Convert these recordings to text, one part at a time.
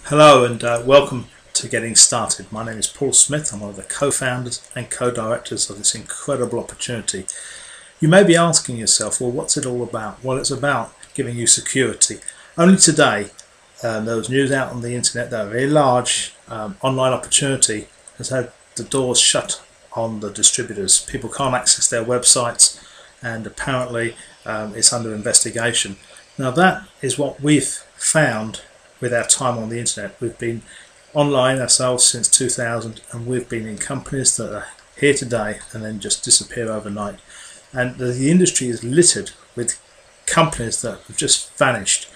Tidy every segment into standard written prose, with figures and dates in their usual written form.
Hello and welcome to Getting Started. My name is Paul Smith. I'm one of the co-founders and co-directors of this incredible opportunity. You may be asking yourself, well, what's it all about? Well, it's about giving you security. Only today there was news out on the internet that a very large online opportunity has had the doors shut on the distributors. People can't access their websites, and apparently it's under investigation. Now that is what we've found with our time on the internet. We've been online ourselves since 2000, and we've been in companies that are here today and then just disappear overnight. And the industry is littered with companies that have just vanished.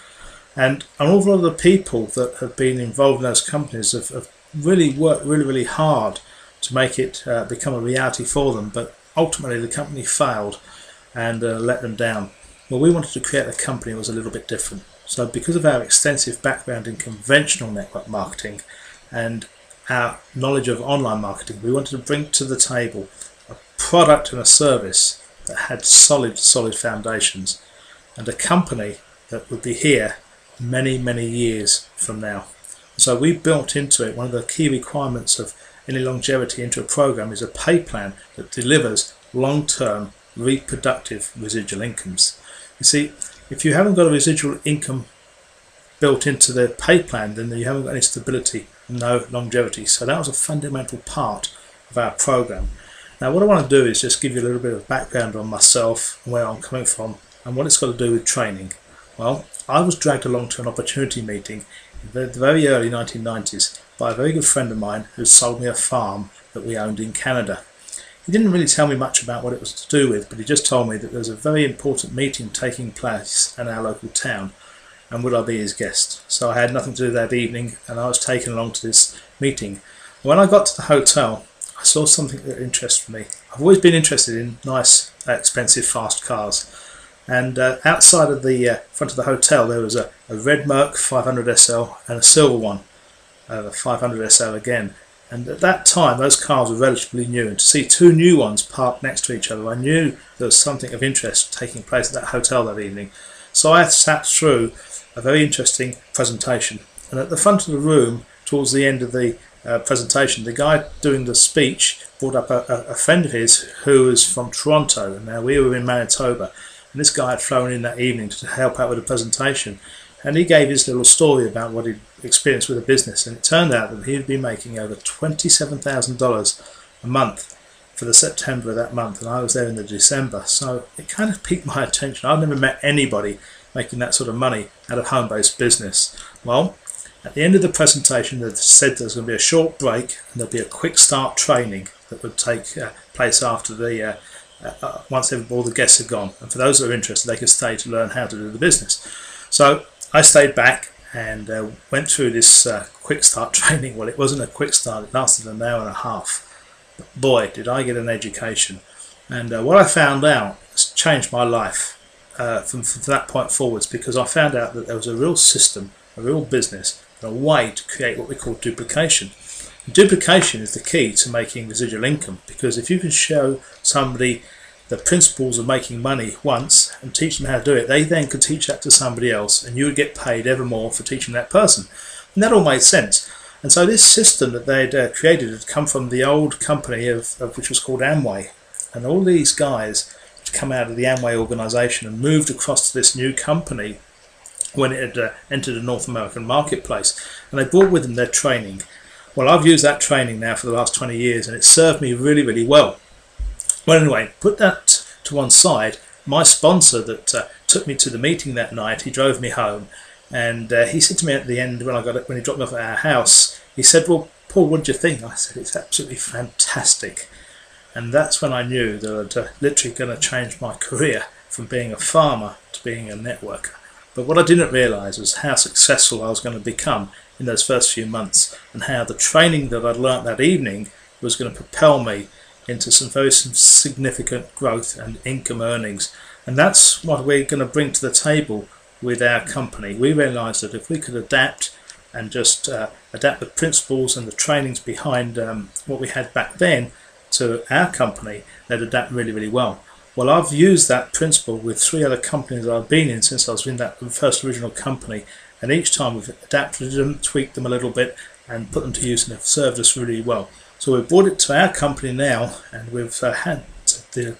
And an awful lot of the people that have been involved in those companies have really worked really hard to make it become a reality for them, but ultimately the company failed and let them down. Well, we wanted to create a company that was a little bit different. So because of our extensive background in conventional network marketing and our knowledge of online marketing, we wanted to bring to the table a product and a service that had solid foundations, and a company that would be here many years from now. So we built into it, one of the key requirements of any longevity into a program is a pay plan that delivers long-term reproductive residual incomes. You see, if you haven't got a residual income built into the pay plan, then you haven't got any stability, no longevity. So that was a fundamental part of our program. Now what I want to do is just give you a little bit of background on myself and where I'm coming from and what it's got to do with training. Well, I was dragged along to an opportunity meeting in the very early 1990s by a very good friend of mine who sold me a farm that we owned in Canada. He didn't really tell me much about what it was to do with, but he just told me that there was a very important meeting taking place in our local town, and would I be his guest. So I had nothing to do that evening, and I was taken along to this meeting. When I got to the hotel, I saw something that interested me. I've always been interested in nice, expensive, fast cars. And outside of the front of the hotel, there was a red Merc 500 SL and a silver one, 500 SL again. And at that time, those cars were relatively new, and to see two new ones parked next to each other, I knew there was something of interest taking place at that hotel that evening. So I sat through a very interesting presentation, and at the front of the room, towards the end of the presentation, the guy doing the speech brought up a friend of his who was from Toronto, and now we were in Manitoba, and this guy had flown in that evening to help out with the presentation. And he gave his little story about what he'd experienced with the business, and it turned out that he'd been making over $27,000 a month for the September of that month, and I was there in the December. So it kind of piqued my attention. I've never met anybody making that sort of money out of home-based business. Well, at the end of the presentation, they said there's going to be a short break and there'll be a quick start training that would take place after the once all the guests had gone. And for those that are interested, they could stay to learn how to do the business. So I stayed back and went through this quick start training. Well, it wasn't a quick start, it lasted an hour and a half. But boy, did I get an education. And what I found out has changed my life from that point forwards, because I found out that there was a real system, a real business, and a way to create what we call duplication. And duplication is the key to making residual income, because if you can show somebody the principles of making money once and teach them how to do it, they then could teach that to somebody else, and you would get paid ever more for teaching that person. And that all made sense. And so this system that they'd created had come from the old company of which was called Amway. And all these guys had come out of the Amway organisation and moved across to this new company when it had entered the North American marketplace. And they brought with them their training. Well, I've used that training now for the last 20 years, and it served me really well. Well, anyway, put that to one side. My sponsor that took me to the meeting that night, he drove me home, and he said to me at the end when he dropped me off at our house, he said, "Well, Paul, what did you think?" I said, "It's absolutely fantastic." And that's when I knew that I'd literally going to change my career from being a farmer to being a networker. But what I didn't realise was how successful I was going to become in those first few months, and how the training that I'd learnt that evening was going to propel me into some very significant growth and income earnings. And that's what we're going to bring to the table with our company. We realised that if we could adapt and just adapt the principles and the trainings behind what we had back then to our company, they'd adapt really well. Well, I've used that principle with 3 other companies I've been in since I was in that first original company, and each time we've adapted them, tweaked them a little bit, and put them to use, and have served us really well. So we've brought it to our company now, and we've had the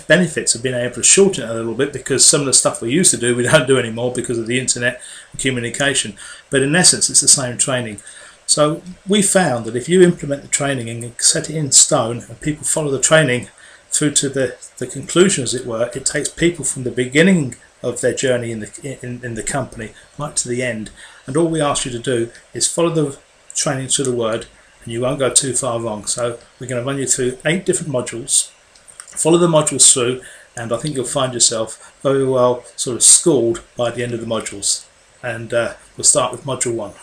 benefits of being able to shorten it a little bit, because some of the stuff we used to do we don't do anymore because of the internet and communication. But in essence, it's the same training. So we found that if you implement the training and set it in stone, and people follow the training through to the conclusion, as it were, it takes people from the beginning of their journey in the company right to the end. And all we ask you to do is follow the training to the word, and you won't go too far wrong. So we're going to run you through 8 different modules. Follow the modules through, and I think you'll find yourself very well sort of schooled by the end of the modules. And we'll start with module 1.